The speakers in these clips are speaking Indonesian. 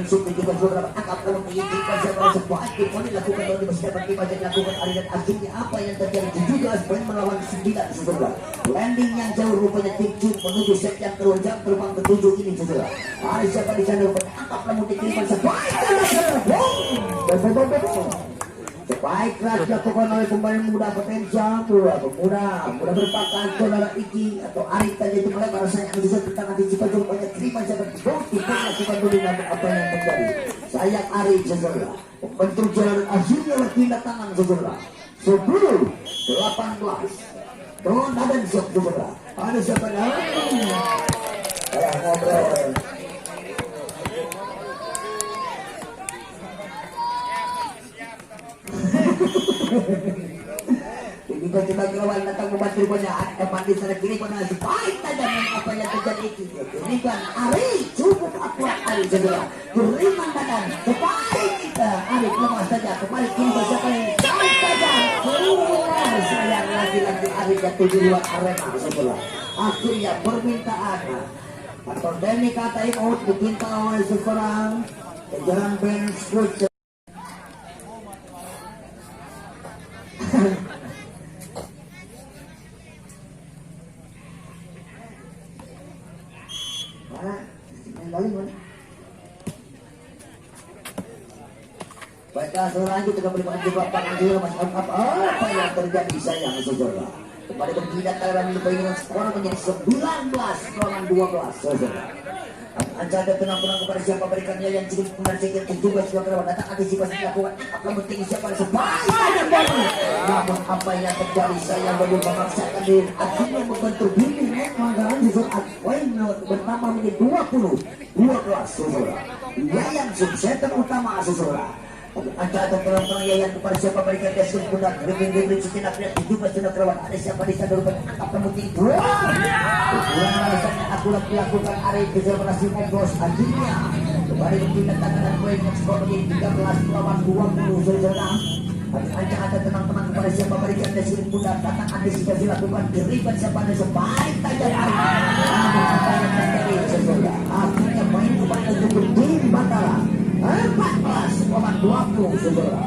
prinsip juga beberapa angkat kalau menginginkan siapa sebuah aktif poin dilakukan oleh Masjid Fatimah dan dilakukan Ali dan akhirnya apa yang terjadi 17 poin melawan 9 saudara. Landing yang jauh rupanya Tikjun menuju set yang kedua jam terbang ke-7 ini saudara. Ada siapa di sana rupanya angkat namun dikirikan sebuah baik keras dilakukan oleh pemain muda potensial pemuda berpakat saudara Iki atau Ari tadi itu mulai rasanya yang bisa tentang antisipasi rupanya terima jabat gol kita lakukan dulu apa yang terjadi sayang Ari saudara bentuk jalan akhirnya berpindah tangan saudara 10-18 Ron dan Sok saudara ada siapa dah ngobrol ini kan kita kelawan datang membantu rupanya teman di sana kiri pada baik tajam apa yang terjadi ini kan Ari cukup akurat Ari segera beriman badan kebaik kita Ari lemas saja kembali kini siapa yang baik tajam sayang lagi-lagi Ari jatuh di luar arena sebelah akhirnya permintaan atau Denny kata out diminta oleh seorang kejaran Ben Switch baiklah seorang itu juga beriman jebakan apa yang terjadi sayang saudara kembali berpindah dalam dengan skor menjadi 19-12 saudara Anda ada tenang-tenang kepada siapa berikannya yang cukup menarikkan juga sudah kerabat datang antisipasi dilakukan akan penting siapa sebaik yang baru namun apa yang terjadi saya baru memaksakan diri akhirnya membentuk diri menganggaran di saat poin bertambah menjadi 20-12 saudara yang subsetan utama saudara Anda ada penonton yang kepada siapa berikan dia sebentar lebih sejenak lihat juga sudah kerabat ada siapa di sana berubah akan penting kurang alasannya aku lakukan Ari bisa berhasil membos akhirnya kembali berpindah tangan dan poin skor menjadi 13-20 saudara Anda ada tenang-tenang kepada siapa berikan dia sebentar datang antisipasi lakukan diriban siapa ada sebaik tajam Ari namun apa yang terjadi saudara akhirnya main kepada cukup tim Batara 14-20 saudara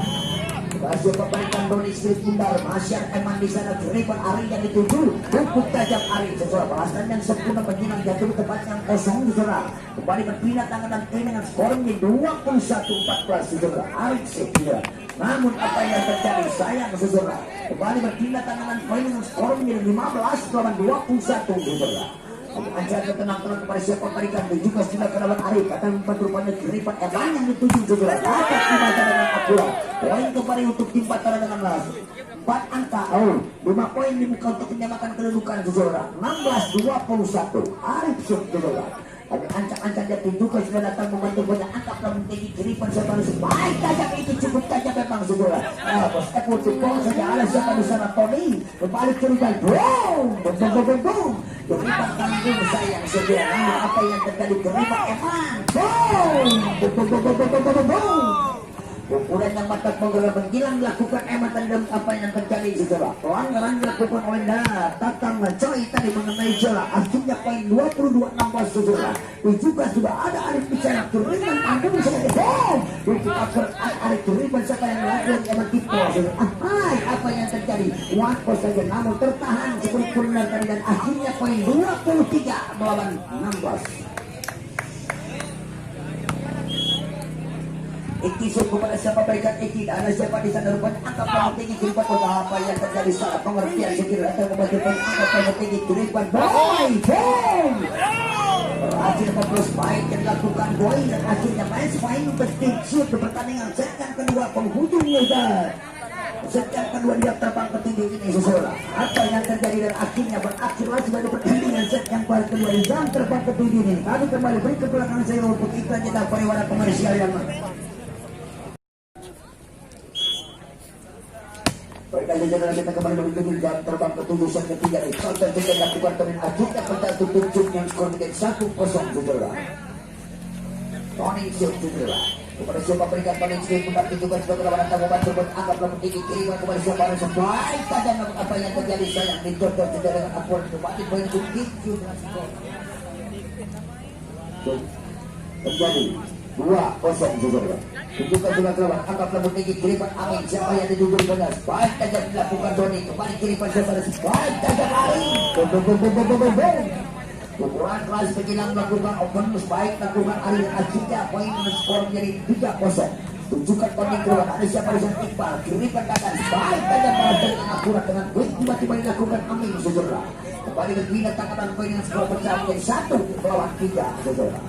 berhasil memberikan Doni Street Bundar Masyar Eman di sana Riban Ari yang dituju cukup tajam Ari saudara balasan yang sempurna penjinak jatuh tempat yang kosong saudara kembali berpindah tangan dan kiri dengan skornya 21-14 saudara Ari saudara namun apa yang terjadi sayang saudara kembali berpindah tangan dan kiri dengan skornya 15-21 saudara Anda tenang-tenang kepada siapa berikan juga sudah kerabat Arif akan membantu rupanya kiripan Eman yang dituju saudara dapat dibaca dengan akurat poin kembali untuk tim Batara dengan 4 angka 5 poin dibuka untuk menyamakan kedudukan saudara 16-21 Arif saudara ancang-ancang jatuh juga sudah datang membantu banyak angka namun tinggi kiripan siapa sebaik tajam itu cukup tajam memang saudara bos Eko Cukong saja ada siapa di sana Tony kembali kiripan boom kiripan tanggung sayang saudara namun apa yang terjadi kiripan Eman boom ukuran yang mata penggerak menghilang dilakukan Eman dalam apa yang terjadi saudara pelanggaran dilakukan oleh Tatang Coy tadi mengenai jala akhirnya poin 22-16 saudara juga sudah ada Arif bicara kiriman tanggung saja untuk Arif kiriman siapa yang lakukan Eman Tipo apa yang terjadi waktu saja namun tertahan seperti benar tadi dan akhirnya poin 23 melawan 16 Iki suku pada siapa berikan Iki ada siapa di sana rupanya angkat yang tinggi kiripan apa yang terjadi saat pengertian sekiranya atau membantu angkat yang tinggi kiripan boy berhasil memperoleh baik yang dilakukan boy dan akhirnya main main penting shoot di pertandingan set yang kedua penghujung lebar set yang kedua dia terbang ke tinggi ini saudara apa yang terjadi dan akhirnya berakhirlah sebagai pertandingan set yang kedua di jam terbang ke tinggi ini kami kembali beri ke belakang saya untuk iklan kita pariwara komersial yang Berkali jalan kita kembali menuju jam terbang ke-7 set ketiga ini. Konten kita lakukan termin akhirnya penjatuh tujuh yang skor menjadi 1-0 saudara. Tony Silk saudara. Kepada siapa berikan Tony Silk benar juga sebagai lawan tanggungan tersebut anggaplah tinggi kiriman kepada siapa ada sebaik tajam apa yang terjadi sayang dijodoh saudara dengan akurat kembali poin untuk 17 skor. Terjadi 2-0 saudara. Tunjukkan sudah kawan, angkatlah tinggi kiriman angin. Siapa yang dituju benar? Baik tajam dilakukan Doni. Kembali kiriman siapa? Baik tajam angin. Ukuran kelas penjelang melakukan open baik lakukan Ari dan Ajinya. Poin skor menjadi 3-0. Tunjukkan Tony keluar, ada siapa di sana Iqbal, kiriman kanan, baik tajam balas dengan akurat dengan quick tiba-tiba dilakukan Amin saudara. Kembali berpindah tangan poin dengan skor pecah menjadi 1-3 saudara.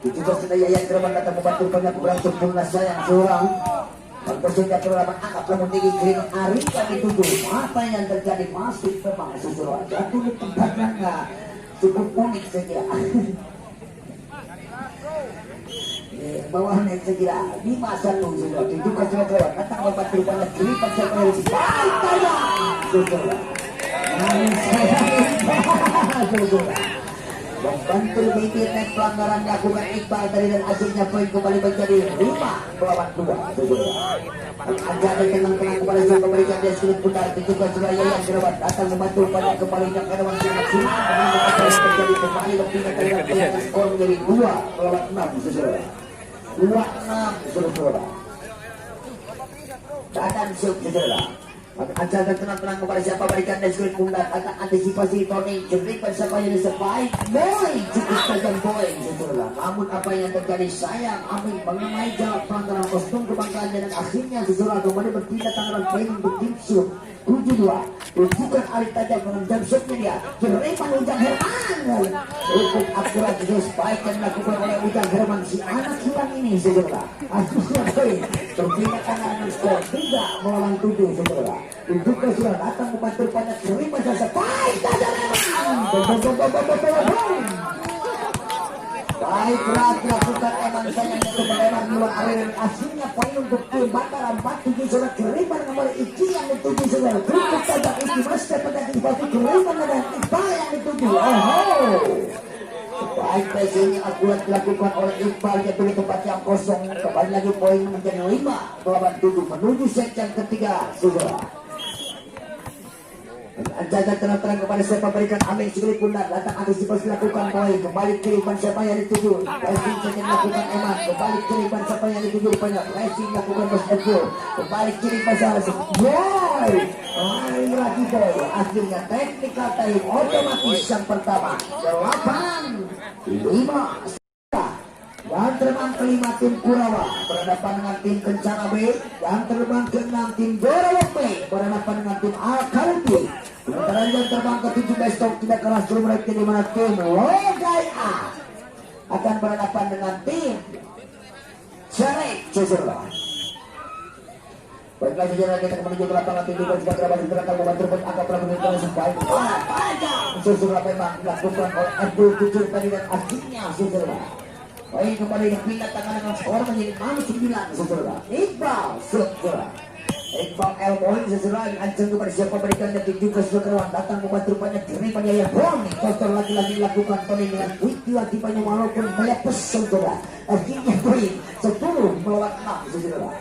Juga sudah Yayan Kerman datang membantu banyak kurang sempurna sayang seorang berpersingkat terlalu angkat namun tinggi kiriman Ari yang dituju. Apa yang terjadi masih memang sesuatu jatuh di tempatnya nggak cukup unik saja. Bawah naik sekira 5-1 sudah tunjukkan sudah kelewat datang membantu banyak kiriman siapa yang baik tajam sudah. Membantu internet pelanggaran dilakukan Iqbal dari dan akhirnya poin kembali menjadi 5-2 saudara. Ada tenang-tenang kepada siapa memberikan dia sulit putar tunjukkan Suraya yang kerawat datang membantu banyak kembali yang kerawat sangat sulit menunggu apa yang terjadi kembali berpindah dari dan skor menjadi 2-6 saudara. 2-6 saudara. Dadan siap saudara. Acara tenang-tenang kepada siapa berikan dan sulit pundak akan antisipasi Tony jerikan siapa yang sebaik boy cukup tajam boy saudara. Namun apa yang terjadi sayang Amin mengenai jalan pelanggaran kostum kebanggaan dan akhirnya saudara kembali berpindah tangan poin untuk tim shoot 7-2. Tunjukkan Ari tajam dengan jam shotnya dia jerikan Ujang Herman cukup akurat terus baik yang dilakukan oleh Ujang Herman si anak hilang ini saudara. Akhirnya poin berpindah tangan dengan skor 3-7 saudara. Tunjukkan sudah datang membantu banyak terima jasa baik tajam baik berat dilakukan Eman sayang untuk melewat luar area dan aslinya poin untuk Bakar 4-7 sudah kiriman nomor Iki yang dituju sudah cukup tajam Iki masih pada antisipasi kiriman dan Iqbal yang dituju. Baik pressing yang akurat dilakukan oleh Iqbal jatuh di tempat yang kosong. Kembali lagi poin menjadi 5-7 menuju set yang ketiga saudara. Jaga terang-terang kepada siapa berikan Amin sekali pundak datang antisipasi lakukan poin kembali kiriman siapa yang dituju pressing saja lakukan Eman kembali kiriman siapa yang dituju rupanya pressing lakukan Mas Eko kembali kiriman salah boy lagi boy akhirnya technical time otomatis yang pertama 8-5 dan terbang kelima tim Kurawa berhadapan dengan tim Kencana B dan terbang ke-6 tim Gorawa B berhadapan dengan tim Al-Karuti. Sementara yang terbang ke-7 besok tidak kalah seluruh mereka di mana tim Logai A akan berhadapan dengan tim Cerek Cesura. Baiklah sejarah kita menuju ke lapangan tim juga juga kerabat gerakan membantu pun angka pelabuhan sebaik panjang Cesura memang dilakukan oleh Abdul Tujuh tadi dan akhirnya Cesura. Poin kembali pindah tangan dengan skor menjadi 6-9 saudara. Iqbal saudara. Iqbal El poin saudara ancang kepada siapa berikan dan juga saudara datang membantu banyak kiriman yang Boni. Kotor lagi-lagi lakukan Tony dengan quick tiba-tibanya walaupun melepes saudara. Akhirnya poin 10-6 saudara.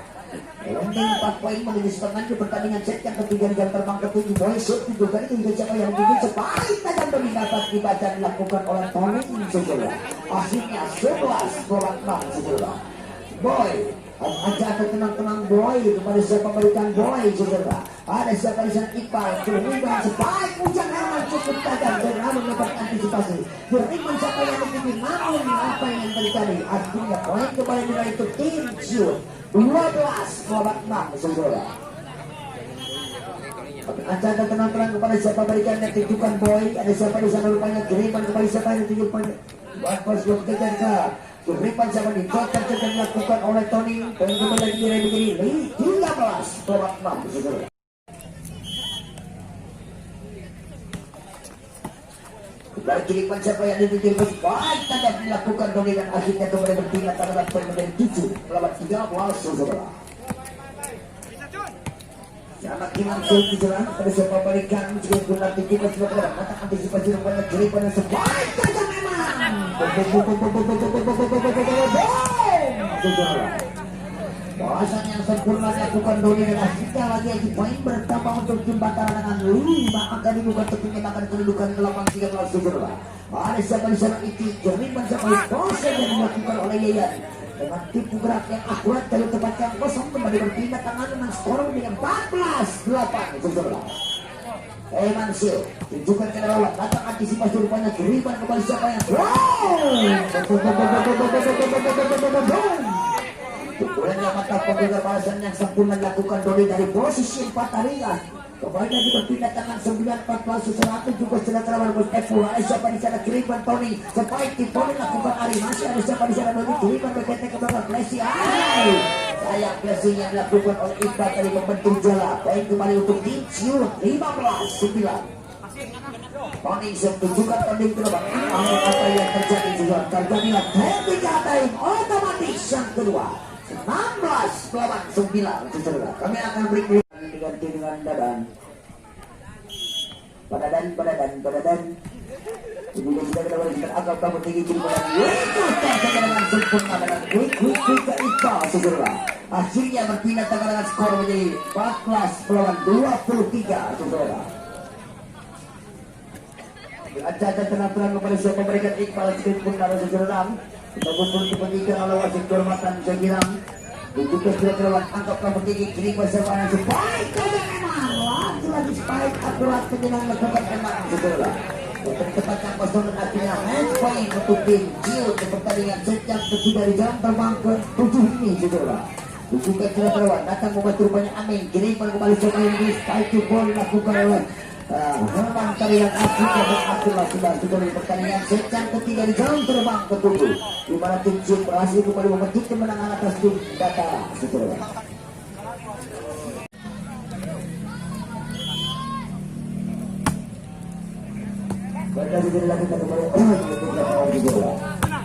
Landing 4 poin menuju setengah di pertandingan set yang ketiga di jam terbang ke-7 boy shoot 7 kali juga siapa yang tinggi sebaik tajam demi dapat dibaca dilakukan oleh Tony saudara. Akhirnya 11-6 saudara. Boy aja atau tenang-tenang boy kepada siapa berikan boy saudara. Ada siapa di sana Iqbal kiriman sebaik Ujang Herman cukup tajam dan namun dapat antisipasi kiriman siapa yang tinggi namun apa yang terjadi akhirnya poin kembali dengan itu tim shoot 12-6 saudara. Acara tenang-tenang kepada siapa berikan dan tunjukkan boy. Ada siapa di sana rupanya kiriman kembali siapa yang tunjukkan buat pos belum kejar kiriman siapa di kotak yang dilakukan oleh Tony dan kembali lagi begini 13-6 saudara. Kembali kiriman siapa yang dituju baik tajam dilakukan Tony dan akhirnya kembali berpindah terhadap poin menjadi 7-13 saudara. Kilang Sulti Jalan pada siapa berikan juga guna tinggi pas bergerak mata antisipasi rupanya kiri pada sebaik saja memang bahasan yang sempurna dilakukan Doni dan asiknya lagi di poin bertambah untuk jembatan dengan 5 angka dibuka untuk menyamakan kedudukan ke 8-13 saudara. Ada siapa di sana itu jeriman sampai proses yang dilakukan oleh Yayan dengan tipu gerak yang akurat dari tempat yang kosong kembali berpindah tangan dengan skor dengan 14-8 saudara. Mansio tunjukkan ke lawan datang antisipasi rupanya jeriman kembali siapa yang pukulannya mata penggegar balasan yang sempurna dilakukan Doni dari posisi 4 taringan. Kembali lagi berpindah tangan 9-14 juga setelah terlalu bertepur. Ada siapa di sana Kiriman Tony sebaik di Tony lakukan Ari masih ada siapa di sana Doni Kiriman berkete ke belakang Plesi. Sayang Plesi yang dilakukan oleh Iqbal tadi membentuk jala. Baik kembali untuk tim Ciur 15-9. Tony tunjukkan Tony ke depan. Apa yang terjadi juga terjadilah ketika time otomatis yang kedua 16-9 saudara. Kami akan beri diganti dengan Dadan. Padadan. Ini sudah kita berikan agak kamu tinggi jadi pada itu dengan sempurna dengan quick ke Ika saudara. Akhirnya berpindah tangan dengan skor menjadi 14-23 saudara. Diacahkan tenang-tenang kepada siapa memberikan Iqbal sempurna saudara. Kita kumpul diberikan oleh wasit kehormatan Jagirang. Dibuka sudah terlalu angkat kamu tinggi kiri bersama yang sebaik saja memang lagi sebaik akurat penjenang lakukan memang saudara. Untuk tempatkan kosong dan akhirnya match point untuk tim Jiu di pertandingan sejak dari jam terbang ke 7 ini saudara. Dibuka sudah terlalu datang membantu rupanya Amin kiri kembali coba Inggris spike ball dilakukan oleh Herman tarian Afrika berakhirlah sudah di pertandingan sejak ketiga di jam terbang ke 7 di mana tim Cium berhasil kembali memetik kemenangan atas tim Batara saudara. Pada sudah dilakukan kembali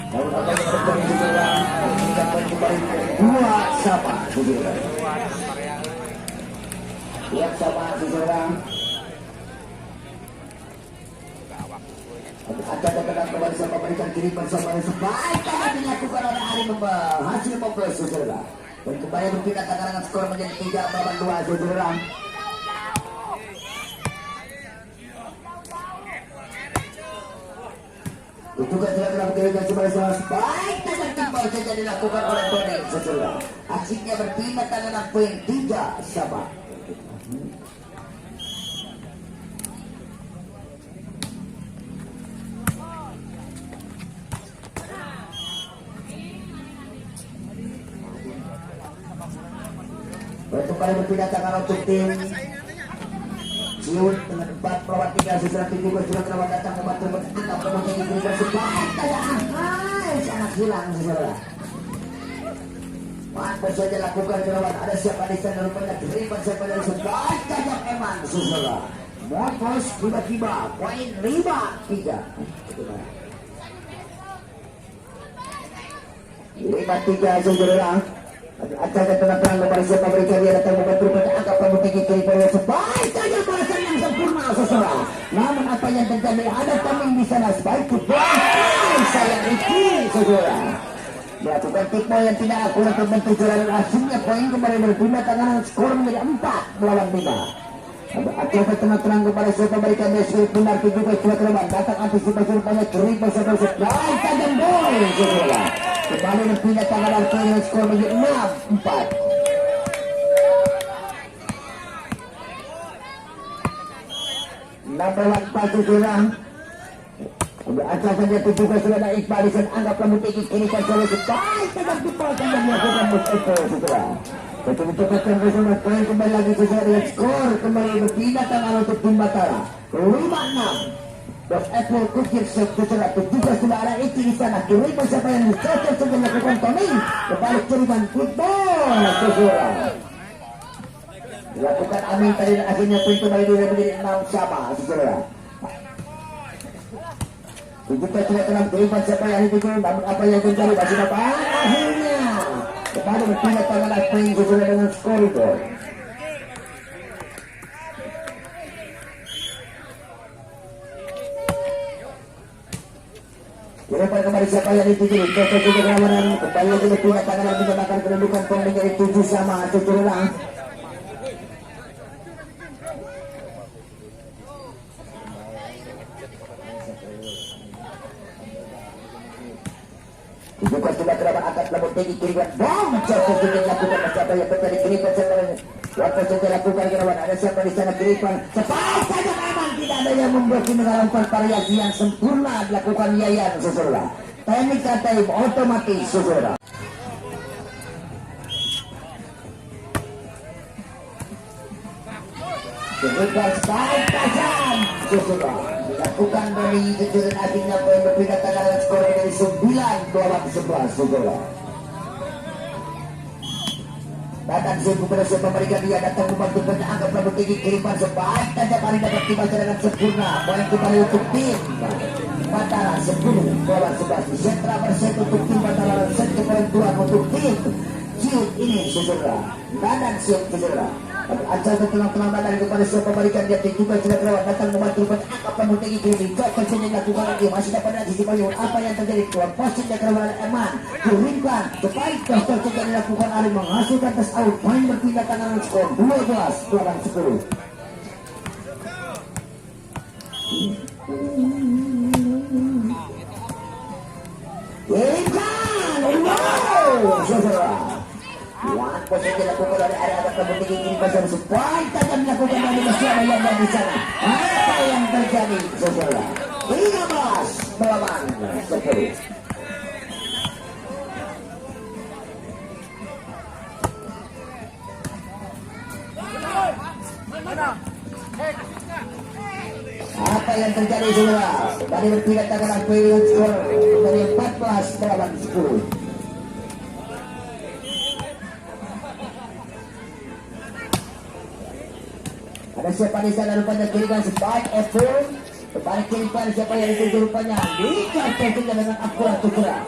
Lalu apa yang terjadi saudara meningkatkan kembali 2 sama saudara. Lihat sama saudara. Ada datang kembali sama memberikan kiri bersama sebaik yang dilakukan oleh Ari hasil membelas saudara. Dan kembali berpindah tangan dengan skor menjadi 3-2 saudara. Juga telah dilakukan kembali sama sebaik dengan timbal saja dilakukan oleh Doni saudara. Asiknya berpindah tangan dengan poin 3-sama. Kembali berpindah tangan untuk tim Ciut dengan 4-3 saudara. Tim juga sudah terlalu datang membantu bertentang kemudian ini bersebaik sangat hilang saudara. Mantap saja lakukan gerawan. Ada siapa di sana rupanya terlibat siapa dari sebaik tajam eman saudara. Motos tiba-tiba poin 5-3 saudara. Acara tenang-tenang kepada siapa berikan dia datang membantu pada angka kamu tinggi kiri pada sebaik saja balasan yang sempurna saudara. Namun apa yang terjadi ada taming di sana sebaik kupuan sayang Riki saudara. Melakukan tipe yang tidak akurat membentuk jalan hasilnya poin kembali berpindah tangan skor menjadi 4-5. Acara tenang-tenang kepada siapa berikan dia sulit benar juga sudah terlebat datang antisipasi rupanya kiri bersama sebaik tajam gol saudara. Kembali berpindah tangan artinya skor menjadi 6-4. Nampak pasti kurang. Asal saja juga sudah ada Iqbal di sana. Anggap kamu tinggi kini pasal sebaik tajam pipal yang melakukan Mustafa saudara. Betul-betul bersama poin kembali lagi sesuai dengan skor kembali berpindah tangan untuk tim Batara 5-6. Dos Apple Kukir setelah juga sudah ada itu di sana. Kiri siapa yang cocok sudah melakukan Tony kembali curigan football saudara. Dilakukan Amin tadi dan akhirnya poin kembali menjadi 6 sama saudara. Juga tidak tenang terima siapa yang itu namun apa yang terjadi masih apa akhirnya kembali berpindah tangan poin saudara dengan skor itu. Kira-kira kembali siapa yang dituju? Toto juga berlawanan kembali lagi punya tangan menyamakan kedudukan poin menjadi 7 sama Cecurula. Bukan sudah terdapat angkat lembut tinggi kiriman bom jatuh tinggi lakukan siapa yang terjadi kiriman waktu saja lakukan kirawan ada siapa di sana kiriman cepat saja memang tidak ada yang membuat mengalami variasi yang sempurna dilakukan Yayan saudara. Teknik time otomatis saudara. Kemudian sekali tajam saudara dilakukan dari kejuran akhirnya poin berbeda tanggalan skor dari 9-11 saudara. Datang sungguh pada siapa mereka dia datang membantu angkat lembut tinggi kiriman sebaik tajam hari dapat dibaca dengan sempurna poin kembali untuk tim Batara 10-11 di sentra berset untuk tim Batara set poin 2 untuk tim Ciut ini saudara. Datang siap saudara. Acara tenang-tenang badan kepada siapa berikan dia juga tidak lewat datang membantu angkat lembut tinggi kiri jauh saja dilakukan lagi masih dapat antisipasi Bayun apa yang terjadi keluar posisi dari kawanan Eman kuringkan sebaik dasar saja dilakukan Ari menghasilkan tes out poin berpindah tangan skor 12-10. Kirimkan wow saudara. Yang posisi dilakukan oleh area atas lembut tinggi kiri pasar supaya tajam dilakukan oleh siapa yang ada di sana. Apa yang terjadi saudara? 13 melawan 10. Apa yang terjadi saudara? Tadi berpindah tangan pilihan skor dari 14 melawan 10. Ada siapa di sana rupanya kiriman sebaik Apple terbalik kiriman siapa yang dituju rupanya Richard tentunya dengan akurat ukuran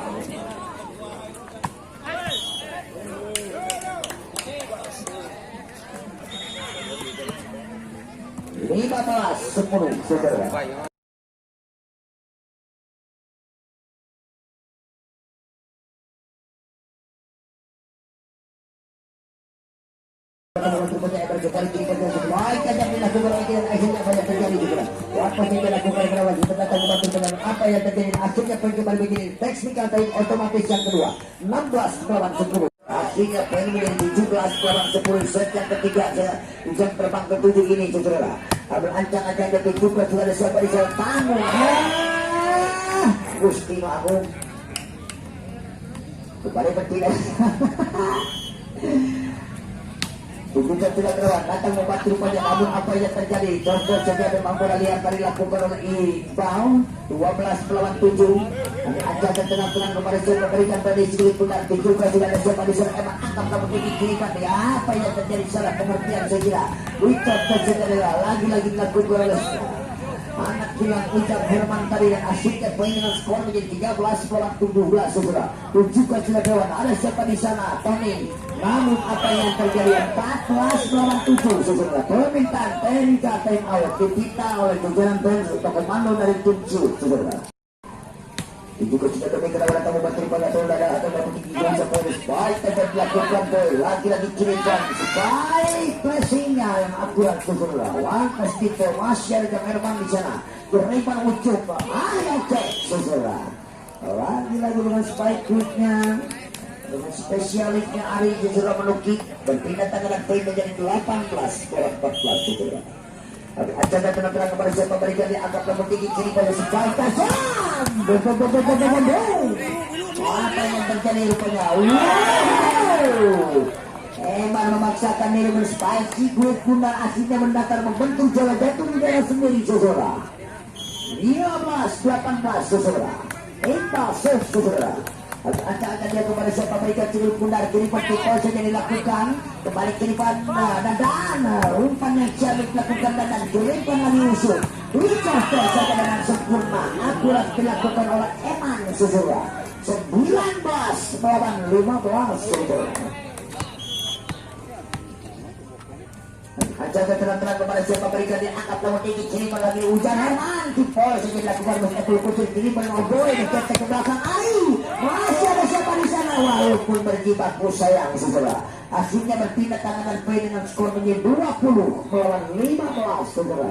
15-10 saudara. Apa yang terjadi akhirnya kembali begini teknikal time otomatis yang kedua 16-10 akhirnya poin menjadi 17-10 set yang ketiga jam terbang ke-7 ini saudara. Ambil ancang-ancang dari 17 sudah ada siapa di sana tamu Gusti Agung kembali bertindak Tujuan tidak lewat datang membantu rupanya namun apa yang terjadi contoh saja memang bola liar tadi dilakukan oleh Iqbal 12-7 kami ajak dan tenang-tenang kepada siapa berikan tadi sedikit benar juga sudah ada siapa di sana emang angkat kamu tinggi kirikan ya apa yang terjadi salah pengertian saya kira Richard terjadi lagi-lagi dilakukan oleh anak hilang ucap Herman tadi dan asyiknya poin dengan skor menjadi 13-17 saudara. Tunjukkan sudah dewan ada siapa di sana Tony namun apa yang terjadi 14-7 saudara. Permintaan teknika time out dipita oleh jajaran bench untuk komando dari tim Ciut saudara. Juga sudah demikian kedatangan tamu bantu pada saudara atau bantu tinggi dan sampai baik tetap dilakukan boy lagi-lagi kirimkan baik pressingnya yang akurat saudara. Langkah Steve masih ada Herman di sana berikan ucup yang cek saudara. Lagi-lagi dengan spike quicknya dengan spesialisnya Ari saudara menukik berpindah tangan poin menjadi 18-14 saudara. Acara tenang-tenang kepada siapa berikan dia anggap lembut tinggi kiri pada sebaik tajam. Apa yang terjadi rupanya? Emang memaksakan diri berspike kulit bundar akhirnya mendatar membentuk jalan jatuh di daerah sendiri saudara. 15-18 saudara. Iqbal save saudara. Acak-acak dia kepada siapa berikan cukup bundar kiri vertikal saja dilakukan kembali kiripan dan umpan yang ciamik dilakukan dan kiripan lagi usul Richard saja dengan sempurna akurat dilakukan oleh Eman saudara. 19 melawan 15 saudara. Jaga tenang-tenang kepada siapa berikan dia angkat lawan tinggi kiri lagi hujan Herman Tipol saja dilakukan oleh Epul Kucur kiri mengoboy diketek ke belakang Ayu masih ada siapa di sana walaupun berjibaku sayang saudara akhirnya berpindah tangan poin dengan skor menjadi 20 melawan 15 saudara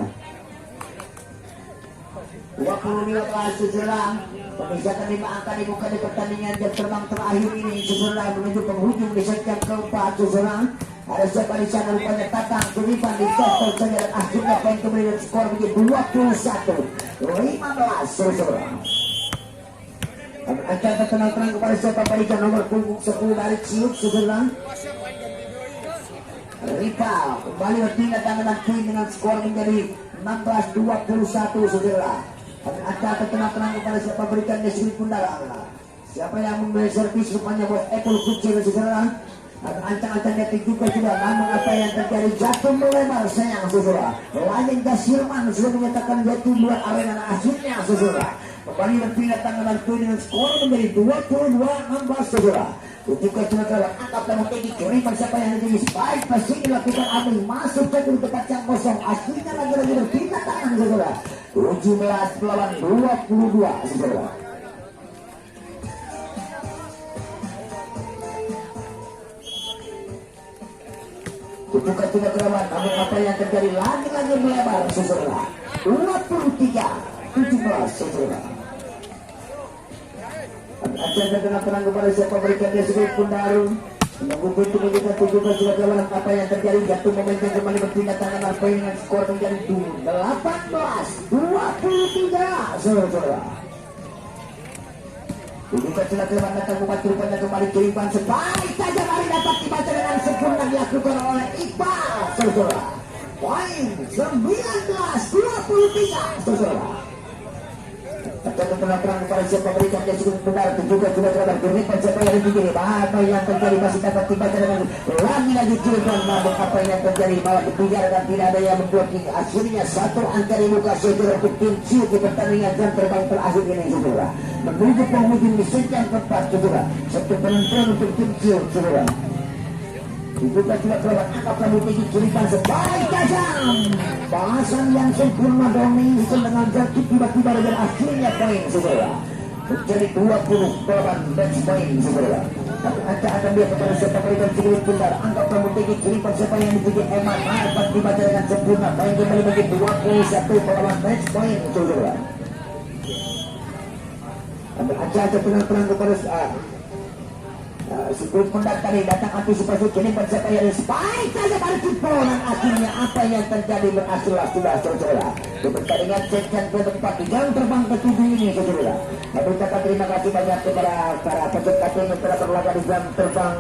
20-15 saudara pemisahkan 5 angka dibuka di pertandingan jam terbang terakhir ini saudara menuju penghujung di set yang keempat saudara. Ada siapa di sana rupanya Tatang Suripan di sektor saja dan akhirnya poin kembali dan skor menjadi 21-15 saudara. Akan tenang-tenang kepada siapa berikan nomor punggung 10 dari Ciuk saudara. Rival kembali berpindah tangan poin dengan skor menjadi 16-21 saudara. Akan tenang-tenang kepada siapa berikan di sudut pundak. Siapa yang membeli servis rupanya buat Apple Kucing saudara. Ancang-ancang netik juga sudah namun apa yang terjadi jatuh melebar sayang saudara. Lain Gasirman sudah menyatakan jatuh luar arena akhirnya saudara. Kembali berpindah tangan poin dengan skor menjadi 22-16 saudara. Ketika saudara angkat namun tinggi kiri siapa yang menjadi spike pasti dilakukan Amin masuk ke tempat yang kosong akhirnya lagi-lagi berpindah tangan saudara. 17 melawan 22 saudara. Bukan tidak kerawan, namun apa yang terjadi lagi-lagi melebar saudara. 23-17 saudara. Acara dengan tenang kepada siapa berikan dia sudut pundaru. Menunggu pintu menunjukkan 17 sudah kerawan apa yang terjadi jatuh momentum kembali berpindah tangan apa dengan skor menjadi 18-23 saudara. Bukan sudah kerawan datang umat rupanya kembali kiriman sebaik saja mari dapat dibaca dengan sempurna dilakukan oleh Iqbal saudara. Poin 19-23 saudara. Akan tenang-tenang kepada siapa berikan dia cukup benar juga sudah kerawan kiriman siapa yang dipikir apa yang terjadi masih dapat dibaca dengan lagi-lagi kiriman namun apa yang terjadi malah dikejar dan tidak ada yang membuat akhirnya satu angka di muka saudara untuk tim Ciu di pertandingan jam terbang terakhir ini saudara. Menuju penghujung di set yang keempat saudara. Satu penentuan untuk tim Ciu saudara. Dibuka tidak kelewat angkat rambut tinggi kirikan sebaik tajam. Bahasan yang sempurna Doni itu dengan jatuh tiba-tiba dan akhirnya poin saudara. Menjadi 20 melawan match poin saudara. Tapi anda akan lihat kepada siapa berikan sedikit benar. Angkat rambut tinggi kirikan siapa yang dipilih Eman dapat dibaca dengan sempurna. Poin kembali menjadi 21 melawan match poin saudara. Aja tenang-tenang kepada sebelum tadi datang antisipasi kini siapa yang spike saja pada Tipol dan akhirnya apa yang terjadi berakhir sudah saudara. Di pertandingan set yang keempat di jam terbang ke-7 ini saudara. Kami ucapkan terima kasih banyak kepada para peserta yang telah berlaga di jam terbang